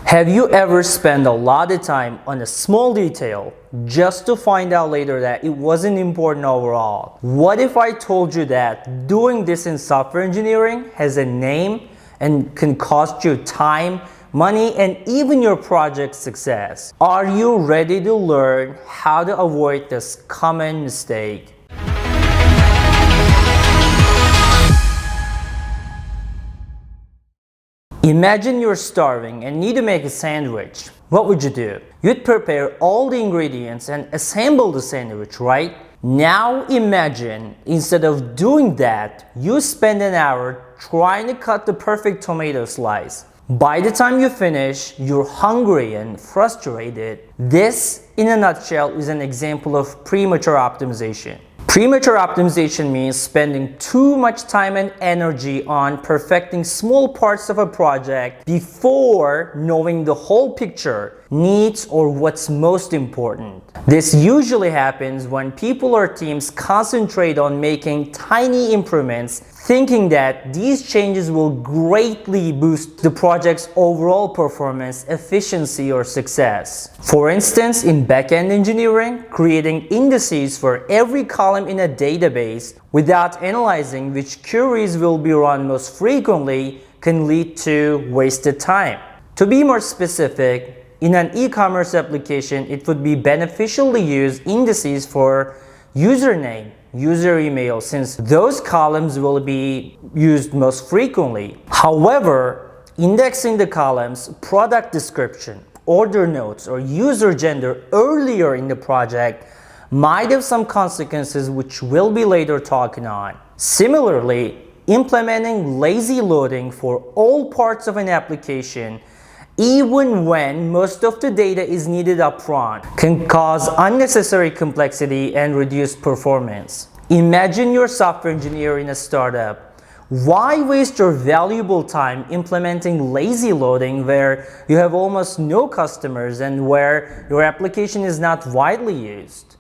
Have you ever spent a lot of time on a small detail just to find out later that it wasn't important overall? What if I told you that doing this in software engineering has a name and can cost you time, money, and even your project success? Are you ready to learn how to avoid this common mistake? Imagine you're starving and need to make a sandwich. What would you do? You'd prepare all the ingredients and assemble the sandwich, right? Now imagine, instead of doing that, you spend an hour trying to cut the perfect tomato slice. By the time you finish, you're hungry and frustrated. This, in a nutshell, is an example of premature optimization. Premature optimization means spending too much time and energy on perfecting small parts of a project before knowing the whole picture, needs, or what's most important. This usually happens when people or teams concentrate on making tiny improvements, thinking that these changes will greatly boost the project's overall performance, efficiency, or success. For instance, in back-end engineering, creating indices for every column in a database without analyzing which queries will be run most frequently can lead to wasted time. To be more specific, in an e-commerce application, it would be beneficial to use indices for username, user email, since those columns will be used most frequently. However, indexing the columns, product description, order notes, or user gender earlier in the project might have some consequences which we'll be later talking on. Similarly, implementing lazy loading for all parts of an application, even when most of the data is needed upfront, can cause unnecessary complexity and reduce performance. Imagine you're a software engineer in a startup. Why waste your valuable time implementing lazy loading where you have almost no customers and where your application is not widely used?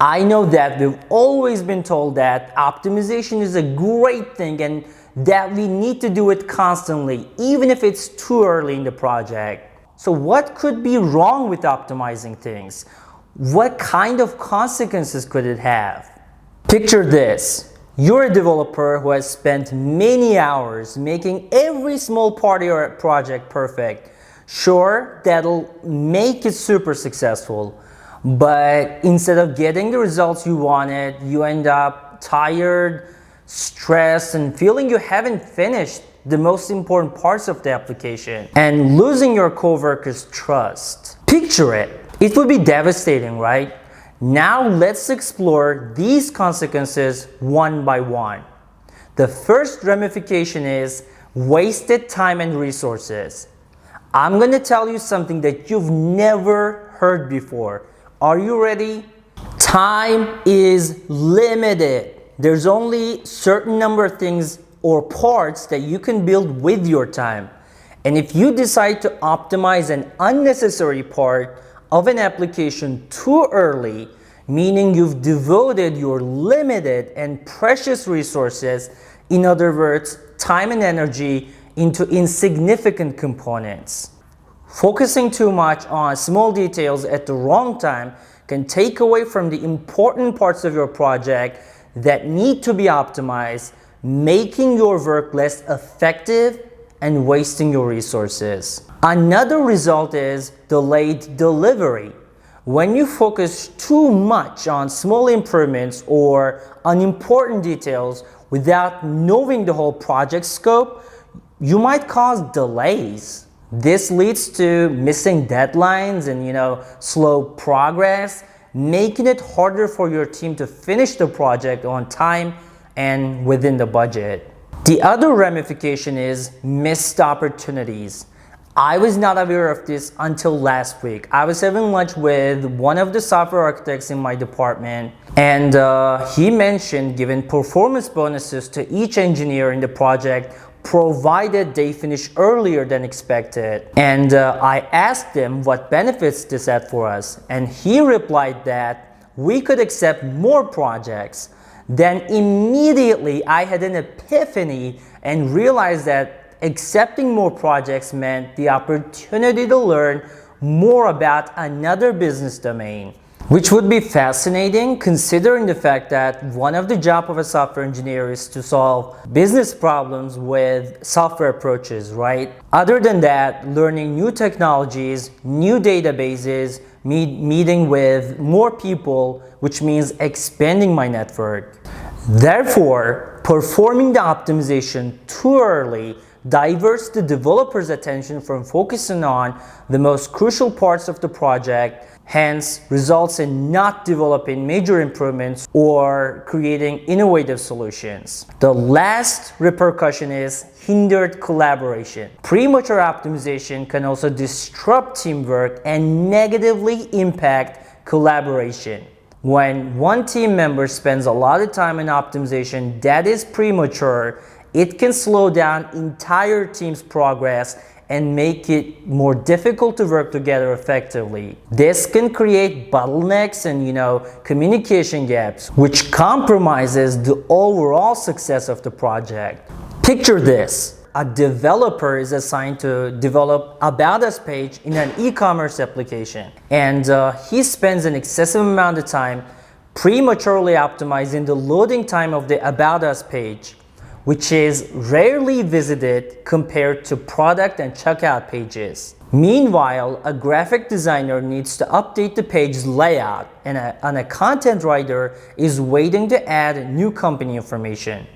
I know that we've always been told that optimization is a great thing and that we need to do it constantly, even if it's too early in the project. So what could be wrong with optimizing things? What kind of consequences could it have? Picture this. You're a developer who has spent many hours making every small part of your project perfect. Sure, that'll make it super successful, but instead of getting the results you wanted, you end up tired, stressed, and feeling you haven't finished the most important parts of the application and losing your coworkers' trust. Picture it. It would be devastating, right? Now let's explore these consequences one by one. The first ramification is wasted time and resources. I'm going to tell you something that you've never heard before. Are you ready? Time is limited. There's only certain number of things or parts that you can build with your time. And if you decide to optimize an unnecessary part of an application too early, meaning you've devoted your limited and precious resources, in other words, time and energy, into insignificant components. Focusing too much on small details at the wrong time can take away from the important parts of your project that need to be optimized, making your work less effective and wasting your resources. Another result is delayed delivery. When you focus too much on small improvements or unimportant details without knowing the whole project scope, you might cause delays. This leads to missing deadlines and slow progress, making it harder for your team to finish the project on time and within the budget. The other ramification is missed opportunities. I was not aware of this until last week. I was having lunch with one of the software architects in my department, and he mentioned giving performance bonuses to each engineer in the project provided they finish earlier than expected. And I asked him what benefits this had for us, and he replied that we could accept more projects. Then immediately I had an epiphany and realized that accepting more projects meant the opportunity to learn more about another business domain, which would be fascinating considering the fact that one of the jobs of a software engineer is to solve business problems with software approaches, right? Other than that, learning new technologies, new databases, meeting with more people, which means expanding my network. Therefore, performing the optimization too early diverts the developer's attention from focusing on the most crucial parts of the project, hence results in not developing major improvements or creating innovative solutions. The last repercussion is hindered collaboration. Premature optimization can also disrupt teamwork and negatively impact collaboration. When one team member spends a lot of time in optimization that is premature, it can slow down entire team's progress and make it more difficult to work together effectively. This can create bottlenecks and communication gaps, which compromises the overall success of the project. Picture this. A developer is assigned to develop About Us page in an e-commerce application, and he spends an excessive amount of time prematurely optimizing the loading time of the About Us page, which is rarely visited compared to product and checkout pages. Meanwhile, a graphic designer needs to update the page's layout, and a content writer is waiting to add new company information.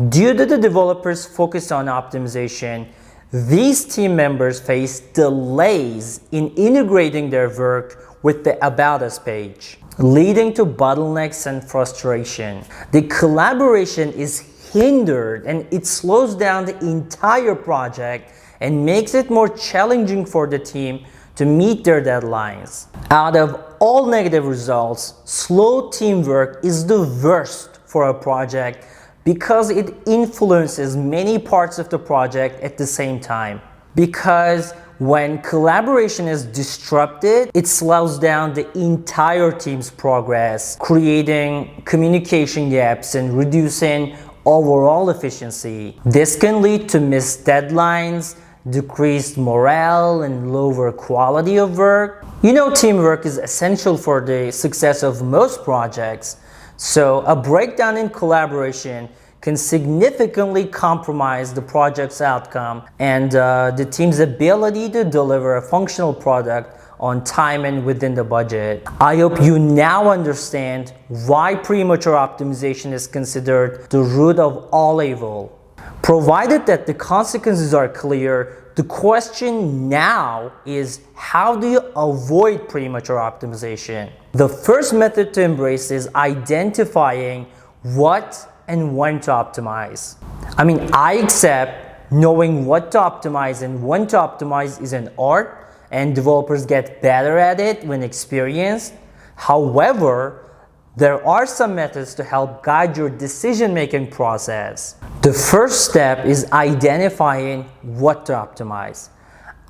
Due to the developers' focus on optimization, these team members face delays in integrating their work with the About Us page, leading to bottlenecks and frustration. The collaboration is hindered and it slows down the entire project and makes it more challenging for the team to meet their deadlines. Out of all negative results, slow teamwork is the worst for a project because it influences many parts of the project at the same time. Because when collaboration is disrupted, it slows down the entire team's progress, creating communication gaps and reducing overall efficiency. This can lead to missed deadlines, decreased morale, and lower quality of work. Teamwork is essential for the success of most projects, so a breakdown in collaboration can significantly compromise the project's outcome and the team's ability to deliver a functional product on time and within the budget. I hope you now understand why premature optimization is considered the root of all evil. Provided that the consequences are clear, the question now is, how do you avoid premature optimization? The first method to embrace is identifying what and when to optimize. I accept knowing what to optimize and when to optimize is an art, and developers get better at it when experienced. However, there are some methods to help guide your decision-making process. The first step is identifying what to optimize.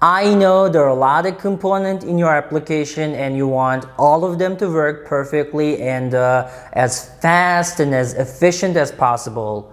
I know there are a lot of components in your application and you want all of them to work perfectly and as fast and as efficient as possible.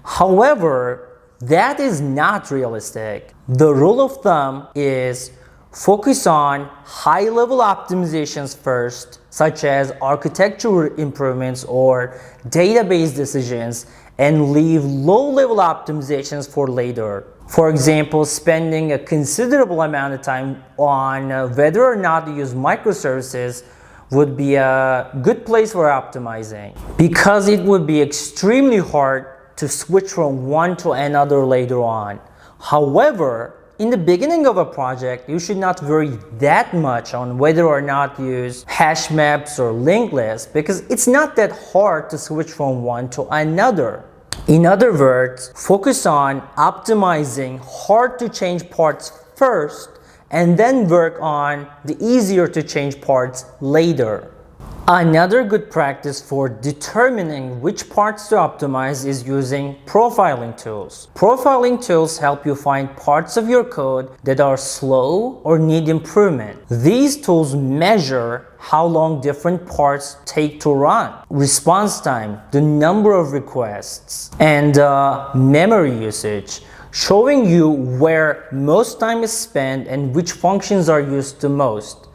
However, that is not realistic. The rule of thumb is focus on high-level optimizations first, such as architecture improvements or database decisions, and leave low-level optimizations for later. For example, spending a considerable amount of time on whether or not to use microservices would be a good place for optimizing, because it would be extremely hard to switch from one to another later on. However, in the beginning of a project, you should not worry that much on whether or not to use hash maps or linked lists, because it's not that hard to switch from one to another. In other words, focus on optimizing hard to change parts first and then work on the easier to change parts later. Another good practice for determining which parts to optimize is using profiling tools. Profiling tools help you find parts of your code that are slow or need improvement. These tools measure how long different parts take to run, response time, the number of requests, and memory usage. showing you where most time is spent and which functions are used the most.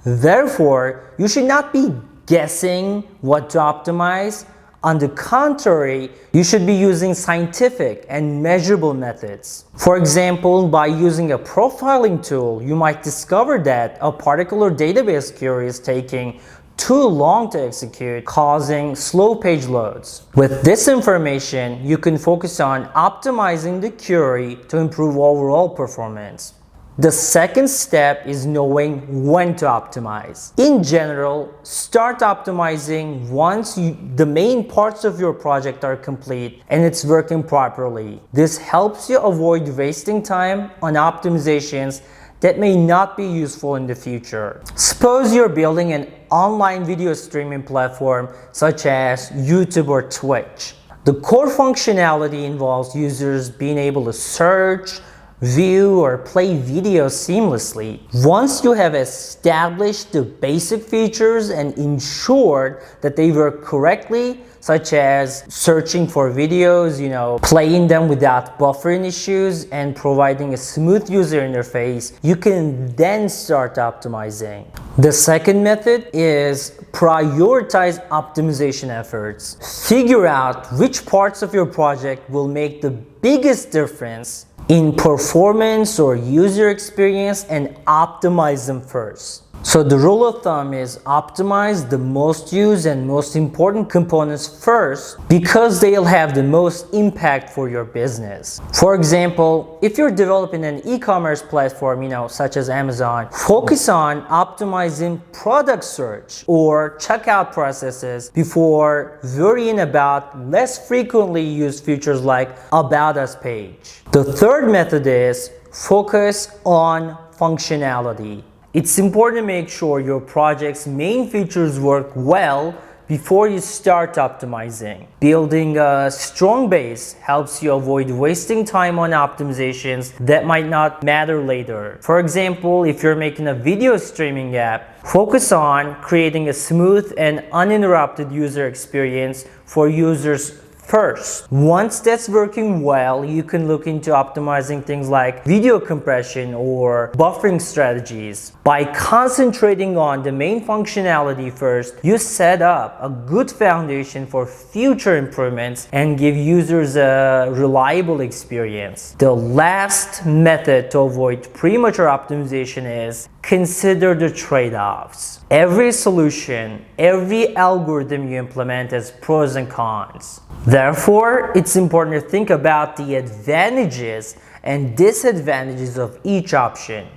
Therefore, you should not be guessing what to optimize. On the contrary, you should be using scientific and measurable methods. For example, by using a profiling tool, you might discover that a particular database query is taking too long to execute, causing slow page loads. With this information, you can focus on optimizing the query to improve overall performance. The second step is knowing when to optimize. In general, start optimizing once the main parts of your project are complete and it's working properly. This helps you avoid wasting time on optimizations that may not be useful in the future. Suppose you're building an online video streaming platform such as YouTube or Twitch. The core functionality involves users being able to search, view, or play videos seamlessly. Once you have established the basic features and ensured that they work correctly, such as searching for videos, playing them without buffering issues, and providing a smooth user interface, you can then start optimizing. The second method is prioritize optimization efforts. Figure out which parts of your project will make the biggest difference in performance or user experience and optimize them first. So the rule of thumb is optimize the most used and most important components first because they'll have the most impact for your business. For example, if you're developing an e-commerce platform, such as Amazon, focus on optimizing product search or checkout processes before worrying about less frequently used features like About Us page. The third method is focus on functionality. It's important to make sure your project's main features work well before you start optimizing. Building a strong base helps you avoid wasting time on optimizations that might not matter later. For example, if you're making a video streaming app, focus on creating a smooth and uninterrupted user experience for users first. Once that's working well, you can look into optimizing things like video compression or buffering strategies. By concentrating on the main functionality first, you set up a good foundation for future improvements and give users a reliable experience. The last method to avoid premature optimization is consider the trade-offs. Every solution, every algorithm you implement has pros and cons. Therefore, it's important to think about the advantages and disadvantages of each option.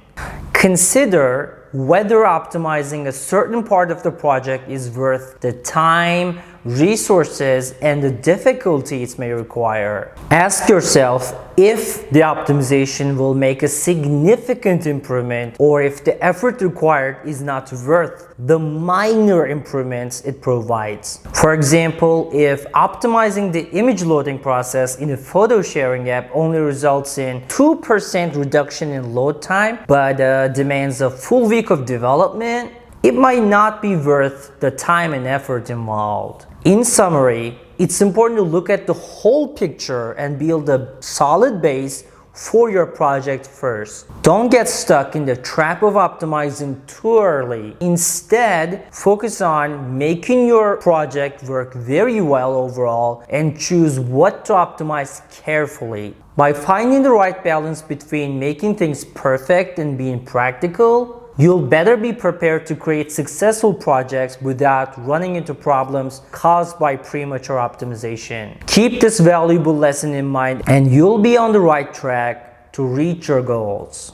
Consider whether optimizing a certain part of the project is worth the time, resources, and the difficulty it may require. Ask yourself if the optimization will make a significant improvement or if the effort required is not worth the minor improvements it provides. For example, if optimizing the image loading process in a photo sharing app only results in 2% reduction in load time but demands a full week of development, it might not be worth the time and effort involved. In summary, it's important to look at the whole picture and build a solid base for your project first. Don't get stuck in the trap of optimizing too early. Instead, focus on making your project work very well overall and choose what to optimize carefully. By finding the right balance between making things perfect and being practical, you'll better be prepared to create successful projects without running into problems caused by premature optimization. Keep this valuable lesson in mind and you'll be on the right track to reach your goals.